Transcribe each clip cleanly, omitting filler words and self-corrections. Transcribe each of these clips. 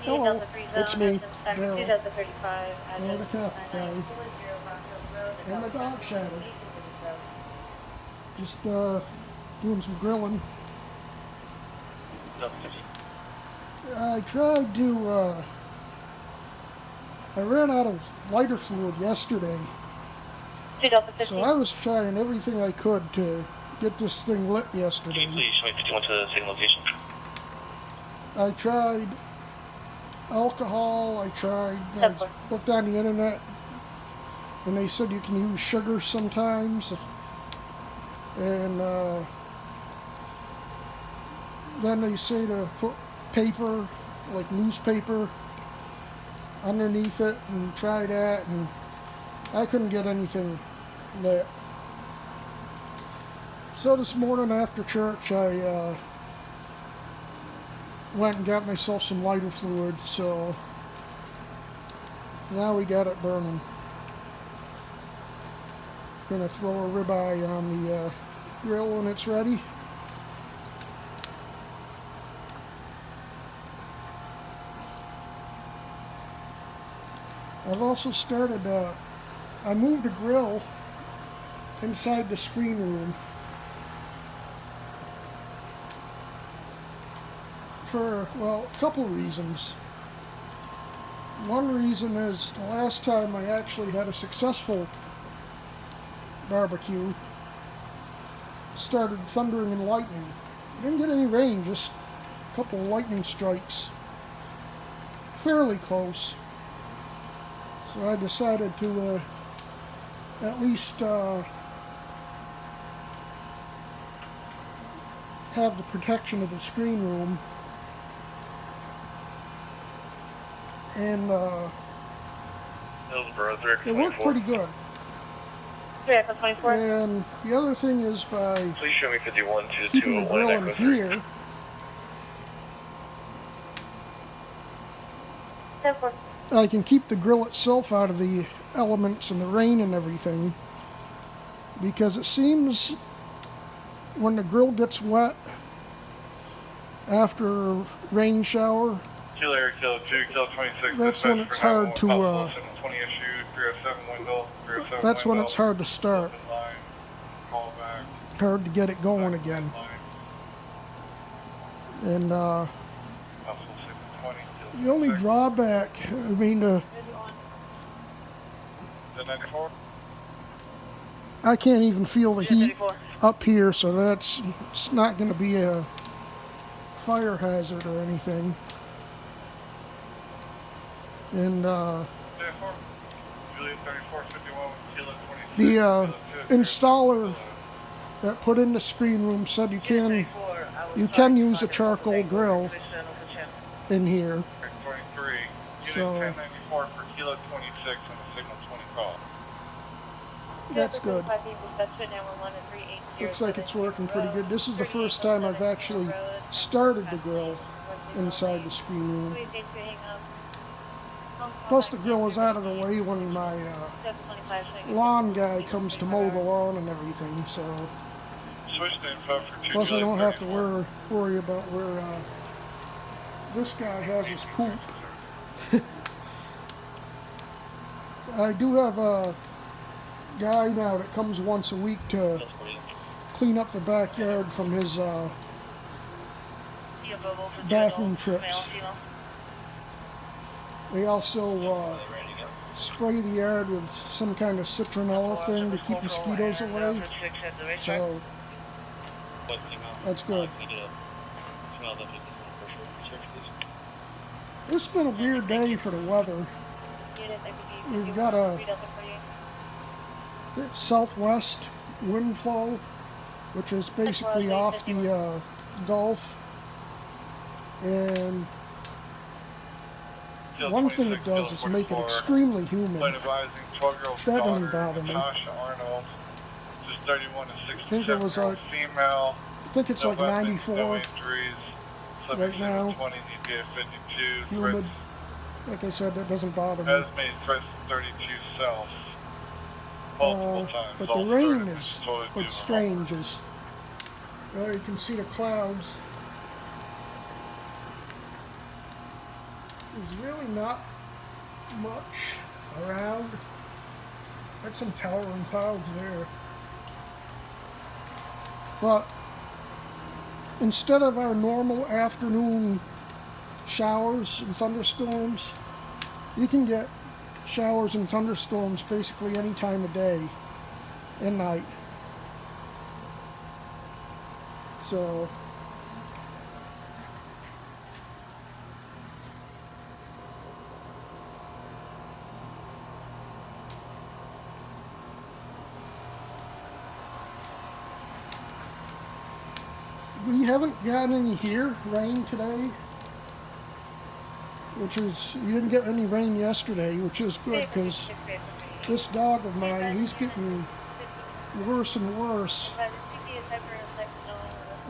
Hello, it's me, Daryl. Delta 35, Hello, the address traffic guy. 9940 Rockville Road. And my dog Shadow. Just doing some grilling. I tried to, I ran out of lighter fluid yesterday. So I was trying everything I could to get this thing lit yesterday. Can you please show me 51 to the same location? I tried alcohol, I looked on the internet, and they said you can use sugar sometimes. And then they say to put paper, like newspaper, underneath it and try that, and I couldn't get anything lit. So this morning after church I went and got myself some lighter fluid, so now we got it burning. Gonna throw a ribeye on the grill when it's ready. I've also started, I moved the grill inside the screen room for, well, a couple reasons. One reason is the last time I actually had a successful barbecue, started thundering and lightning. Didn't get any rain, just a couple of lightning strikes. Fairly close. So I decided to at least have the protection of the screen room. And it worked pretty good. And the other thing is by please show me 51 to keeping the grill in here, I can keep the grill itself out of the elements and the rain and everything, because it seems when the grill gets wet after a rain shower, that's when it's hard to that's when it's hard to start, hard to get it going again. And the only drawback, I mean, I can't even feel the heat up here, so it's not going to be a fire hazard or anything. And the installer that put in the screen room said you can use a charcoal grill in here. So that's good. Looks like it's working pretty good. This is the first time I've actually started the grill inside the screen room. Plus the grill is out of the way when my lawn guy comes to mow the lawn and everything, so plus I don't have to worry about where this guy has his poop. I do have a guy now that comes once a week to clean up the backyard from his bathroom trips. They also spray the yard with some kind of citronella thing to keep mosquitoes away. So that's good. It's been a weird day for the weather. We've got a southwest wind flow, which is basically off the Gulf. And one thing it does is make it extremely humid. That doesn't bother me. I think it was like, I think it's like 94 right now. Humid. Like I said, that doesn't bother me. But the rain is what's strange. Well, you can see the clouds. there's really not much around. Got some towering clouds there. But instead of our normal afternoon showers and thunderstorms, you can get showers and thunderstorms basically any time of day and night. So we haven't got any rain today, which is, you didn't get any rain yesterday, which is good, because this dog of mine, he's getting worse and worse.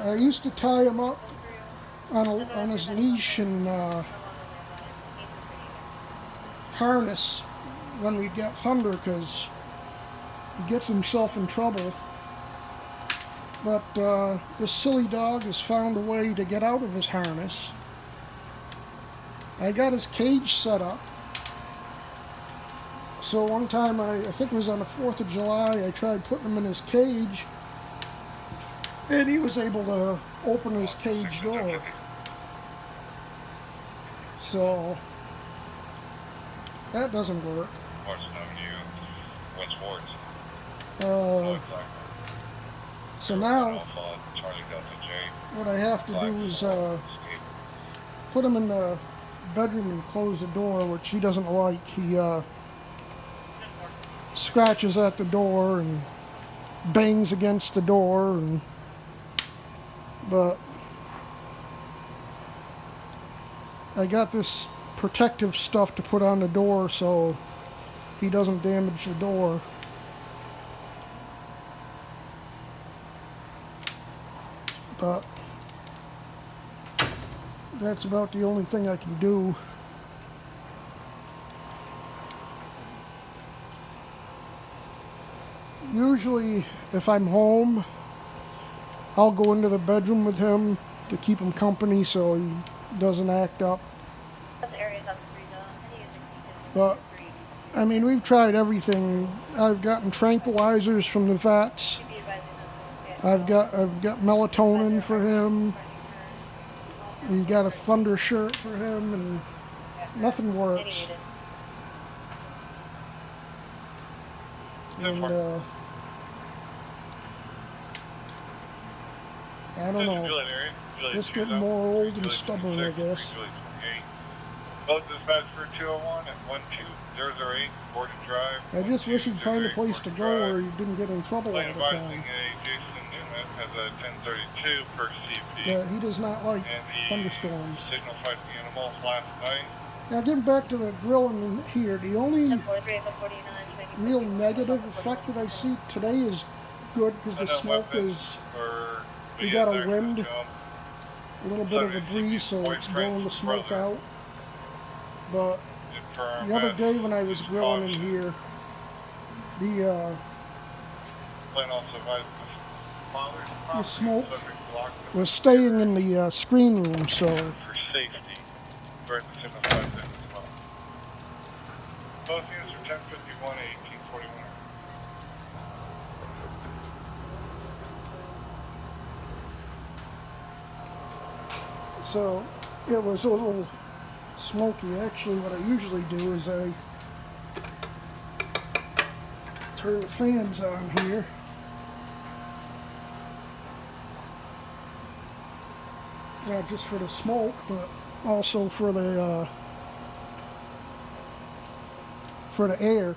I used to tie him up on his leash and harness when we get thunder, because he gets himself in trouble. But this silly dog has found a way to get out of his harness. I got his cage set up. So one time, I think it was on the 4th of July, I tried putting him in his cage, and he was able to open his cage door. So that doesn't work. So now what I have to do is put him in the bedroom and close the door, which he doesn't like. He scratches at the door and bangs against the door, but I got this protective stuff to put on the door so he doesn't damage the door. But that's about the only thing I can do. Usually, if I'm home, I'll go into the bedroom with him to keep him company so he doesn't act up. But, I mean, we've tried everything. I've gotten tranquilizers from the vets. I've got melatonin for him. We got a thunder shirt for him, and nothing works. And I don't know. Just getting more old and stubborn, I guess. Both dispatch for 201 and 12008 Gordon Drive. I just wish he'd find a place to go where he didn't get in trouble all the time. Has a 1032 per CP. But he does not like thunderstorms. Signal fight the animals last night. Now getting back to the grilling in here, the only real negative effect that I see today is good because the smoke is, we got a wind, a little bit of a breeze, so it's blowing the smoke out. But the other day when I was grilling in here, the smoke was staying in the screen room, so for safety, we're at the signal 5 then as well. Both units are 1051 and 1841. So it was a little smoky. Actually, what I usually do is I turn the fans on here. Not just for the smoke, but also for the air.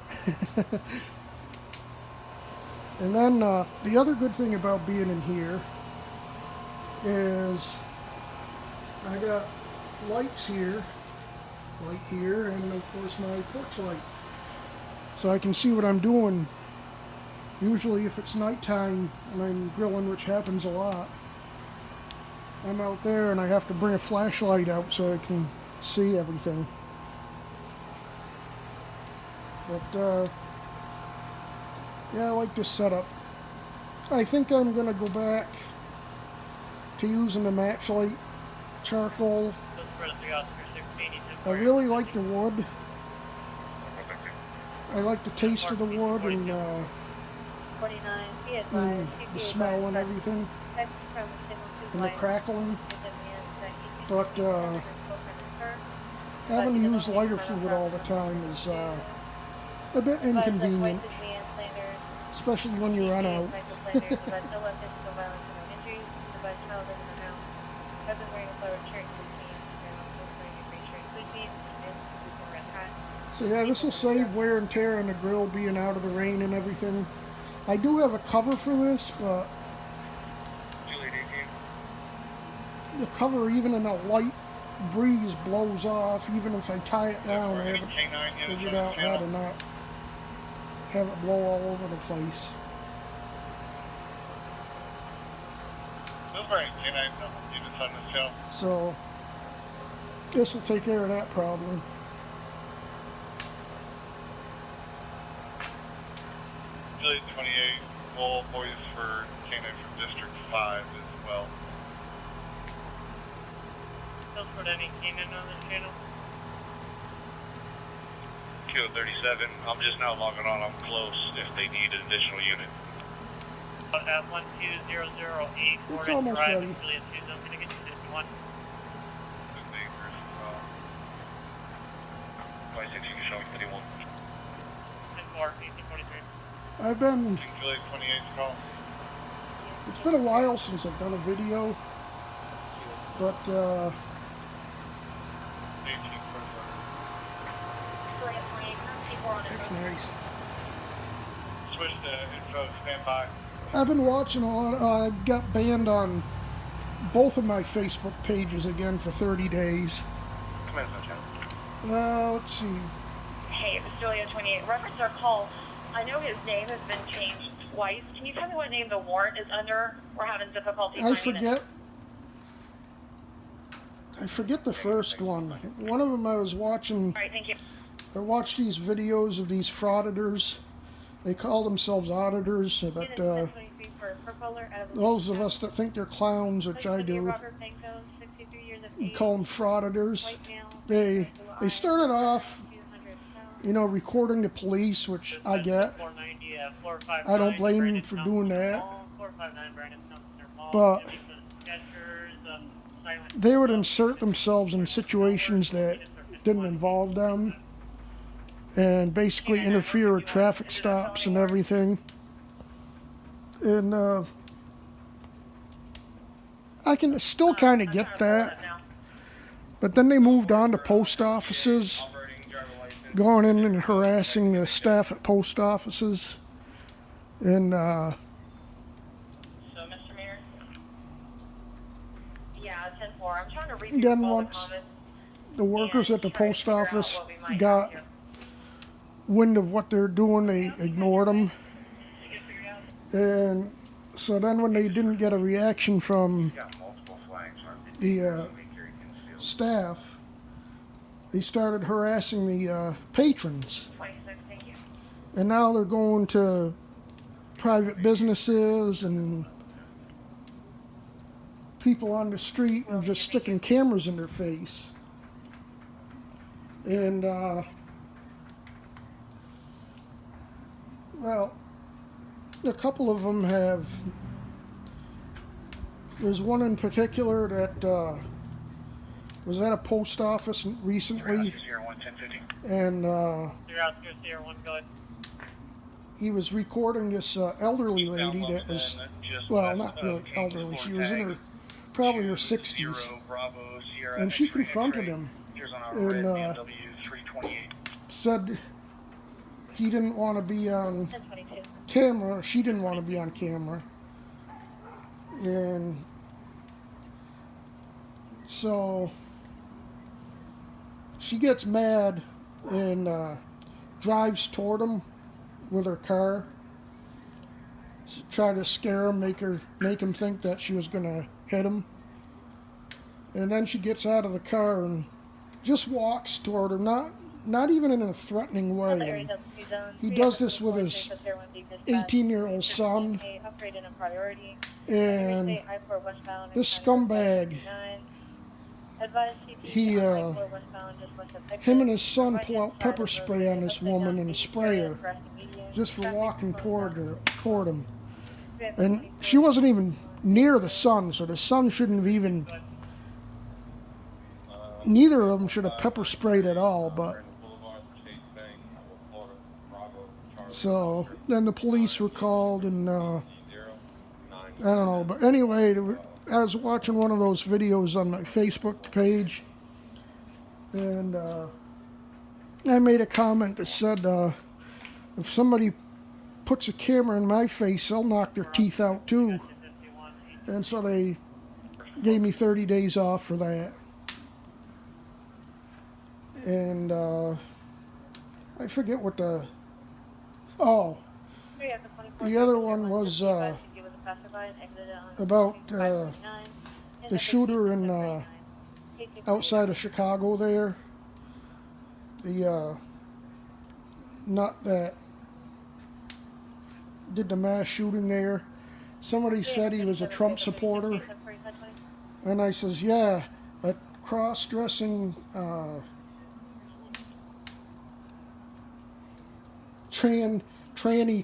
And then the other good thing about being in here is I got lights here, light here, and of course my porch light. So I can see what I'm doing. Usually if it's nighttime and I'm grilling, which happens a lot, I'm out there and I have to bring a flashlight out so I can see everything. But yeah, I like this setup. I think I'm gonna go back to using the matchlight charcoal I really like the wood. I like the taste of the wood and 49, be advised, the smell and everything, and the crackling. But having to use lighter fluid all the time is a bit inconvenient, especially when you run out. So yeah, this will save wear and tear on the grill being out of the rain and everything. I do have a cover for this, but the cover, even in a light breeze, blows off. Even if I tie it down, I haven't figured out how to not have it blow all over the place. So this will take care of that problem. Affiliate 28, all boys for K9 from District 5 as well. Still for any K9 on the channel? Kilo 37, I'm just now logging on, I'm close if they need an additional unit. At 12008, It's almost ready. Affiliate 2, I'm going to get you to 1. It's dangerous as well. 26, you can show me 31. 10-4, 1843. I've been, Affiliate 28's call. it's been a while since I've done a video, but 1844. it's nice. Switch to info, stand by. I've been watching a lot. I got banned on both of my Facebook pages again for 30 days. Command center. Let's see. Hey, it's Julia 28. Reference our call. I know his name has been changed twice. Can you tell me what name the warrant is under? We're having difficulty finding it. I forget the first one. One of them I was watching. All right, thank you. I watched these videos of these frauditors. They call themselves auditors, but those of us that think they're clowns, which I do, call them frauditors. They started off, you know, recording the police, which I get. I don't blame them for doing that. But they would insert themselves in situations that didn't involve them and basically interfere with traffic stops and everything. And I can still kind of get that. But then they moved on to post offices, going in and harassing the staff at post offices. And So, Mr. Mayor? Yeah, 10-4. I'm trying to read then all the once comments. the workers at the post office got wind of what they're doing, they ignored them. And so then when they didn't get a reaction from the staff, they started harassing the patrons. 26, thank you. And now they're going to private businesses and people on the street and just sticking cameras in their face. And well, a couple of them have. There's one in particular that was at a post office recently, and he was recording this elderly lady that was, well, not really elderly. She was in her, probably her 60s, and she confronted him and said he didn't want to be on camera. She didn't want to be on camera. And so she gets mad and drives toward him with her car to try to scare him, make him think that she was gonna hit him. And then she gets out of the car and just walks toward her, not even in a threatening way. And he does this with his 18-year-old son. And this scumbag him and his son pull out pepper spray on this woman and spray her just for walking toward him. And she wasn't even near the son, so the son shouldn't have even, neither of them should have pepper sprayed at all, but so then the police were called, and I don't know, but anyway, I was watching one of those videos on my Facebook page, and I made a comment that said, if somebody puts a camera in my face, I'll knock their teeth out too. And so they gave me 30 days off for that. And I forget what the other one was about the shooter in outside of Chicago there. The nut that did the mass shooting there. Somebody said he was a Trump supporter, and I says, yeah, a cross-dressing a tranny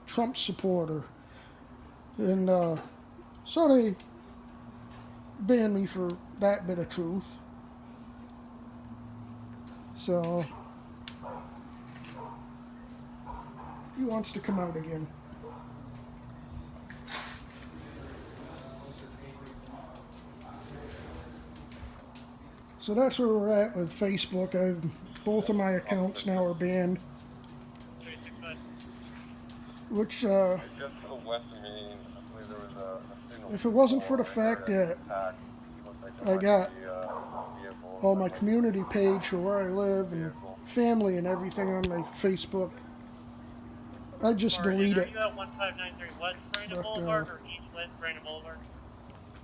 Trump supporter, and so they banned me for that bit of truth. So he wants to come out again. So that's where we're at with Facebook. Both of my accounts now are banned. Which, if it wasn't for the fact that I got all my community page for where I live and family and everything on my Facebook, I just delete it. But,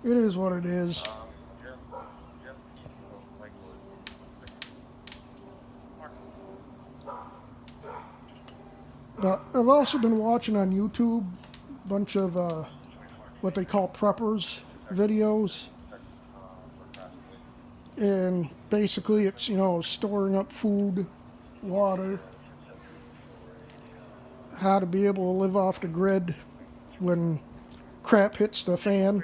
it is what it is. But I've also been watching on YouTube a bunch of what they call preppers videos. And basically it's, storing up food, water, how to be able to live off the grid when crap hits the fan.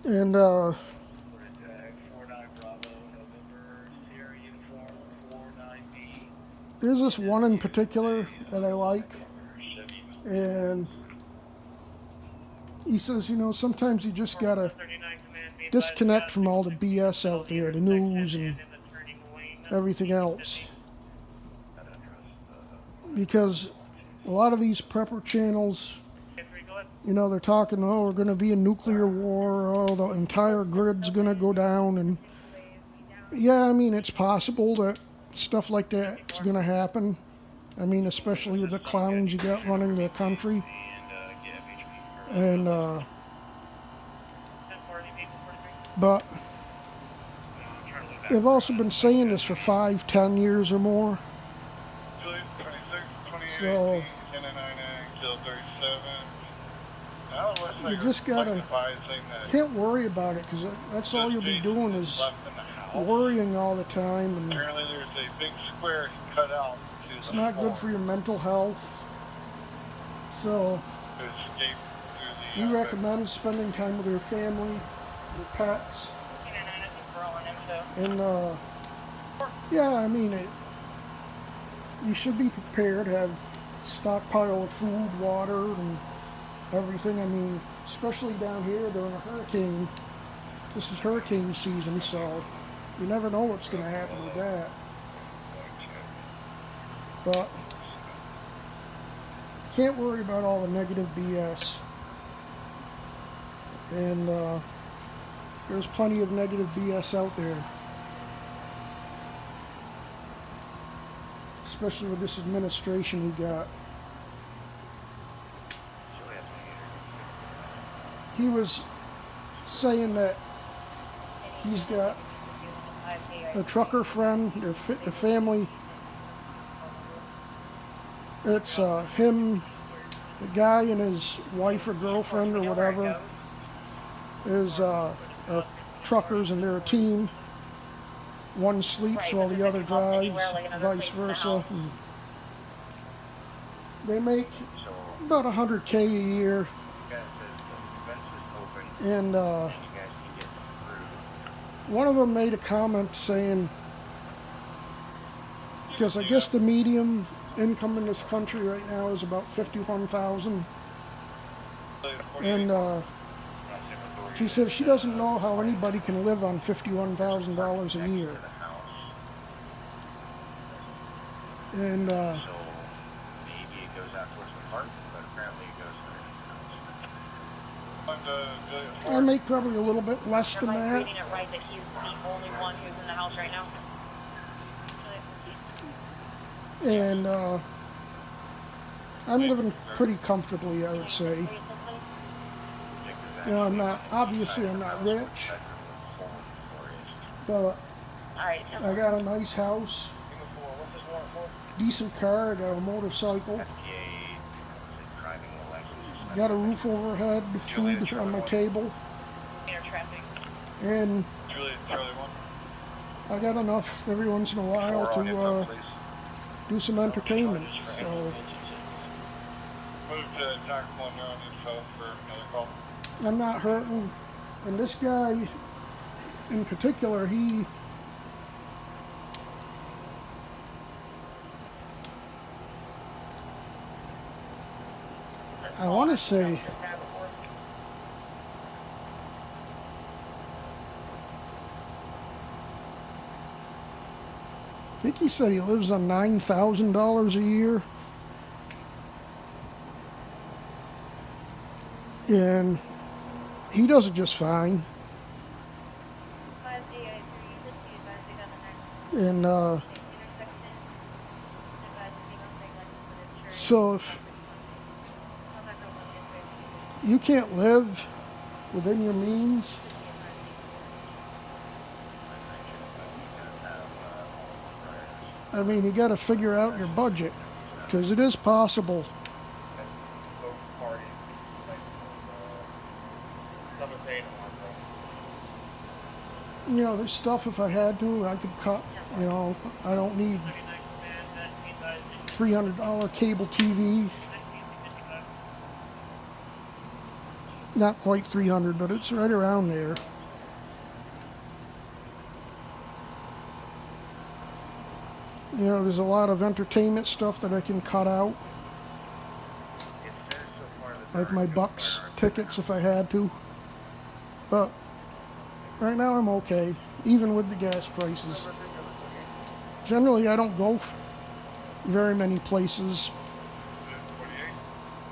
And there's this one in particular that I like, and he says, sometimes you just gotta disconnect from all the BS out there, the news and everything else, because a lot of these prepper channels, they're talking, we're going to be a nuclear war, the entire grid's going to go down, and yeah, I mean, it's possible that stuff like that's going to happen. I mean, especially with the clowns you got running the country. And, but they've also been saying this for 5-10 years or more. So you just gotta, can't worry about it, because that's all you'll be doing is worrying all the time. And apparently there's a big square cut out. It's not good for your mental health. So we recommend spending time with your family, your pets. And yeah, I mean, you should be prepared, have a stockpile of food, water, and everything. I mean, especially down here during a hurricane. This is hurricane season, so you never know what's going to happen with that. But can't worry about all the negative BS. And there's plenty of negative BS out there. Especially with this administration we got. He was saying that he's got a trucker friend, their family. It's him, the guy and his wife or girlfriend or whatever is are truckers and they're a team. One sleeps while the other drives, vice versa. And they make about $100K a year. And one of them made a comment saying, because I guess the median income in this country right now is about $51,000, and she said she doesn't know how anybody can live on $51,000 a year. And I make probably a little bit less than that. Am I reading it right that he's the only one who's in the house right now? And I'm living pretty comfortably, I would say. You know, I'm not rich, but I got a nice house, decent car, I got a motorcycle, got a roof overhead, food on my table, and I got enough every once in a while to do some entertainment. So Move to TAC 1 on info for another call. I'm not hurting, and this guy in particular, I want to say I think he said he lives on $9,000 a year. And he does it just fine. And so if you can't live within your means, I mean, you got to figure out your budget, because it is possible. You know, there's stuff if I had to, I could cut. You know, I don't need $300 cable TV. Not quite 300, but it's right around there. You know, there's a lot of entertainment stuff that I can cut out. Like my Bucks tickets if I had to. But right now I'm okay, even with the gas prices. Generally I don't go very many places.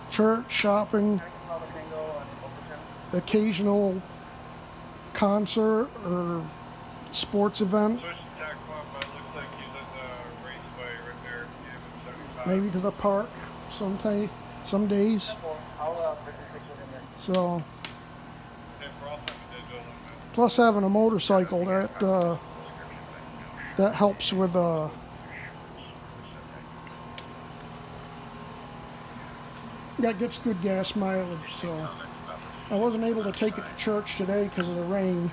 Church, shopping, occasional concert or sports event. Maybe to the park some days. So, plus having a motorcycle, that helps with that gets good gas mileage. So I wasn't able to take it to church today because of the rain.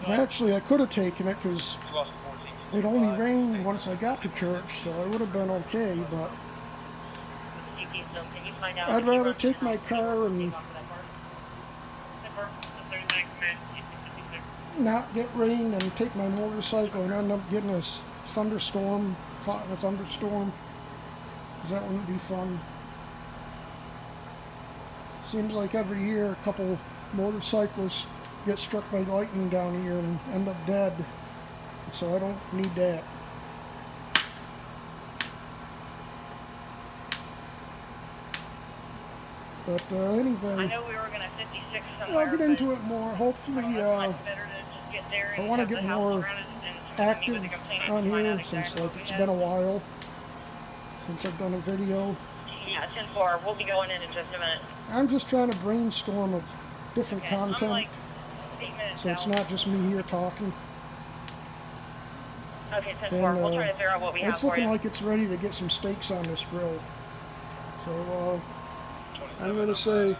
Actually, I could have taken it because it only rained once I got to church, so I would have been okay, but I'd rather take my car and not get rain and take my motorcycle and end up getting a thunderstorm, caught in a thunderstorm, because that wouldn't be fun. Seems like every year a couple motorcyclists get struck by lightning down here and end up dead. So I don't need that. But anyway, I know we were gonna 56 somewhere. I'll get into it more. Hopefully, I want to get more active on here since like it's been a while since I've done a video. Yeah, 10-4. We'll be going in just a minute. I'm just trying to brainstorm of different content, like 8 minutes so it's not just me here talking. Okay, 10-4. We'll try to figure out what we have it's for looking you. like it's ready to get some steaks on this grill. So I'm going to say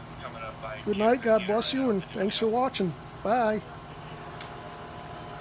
good night, God bless you, and thanks for watching. Bye.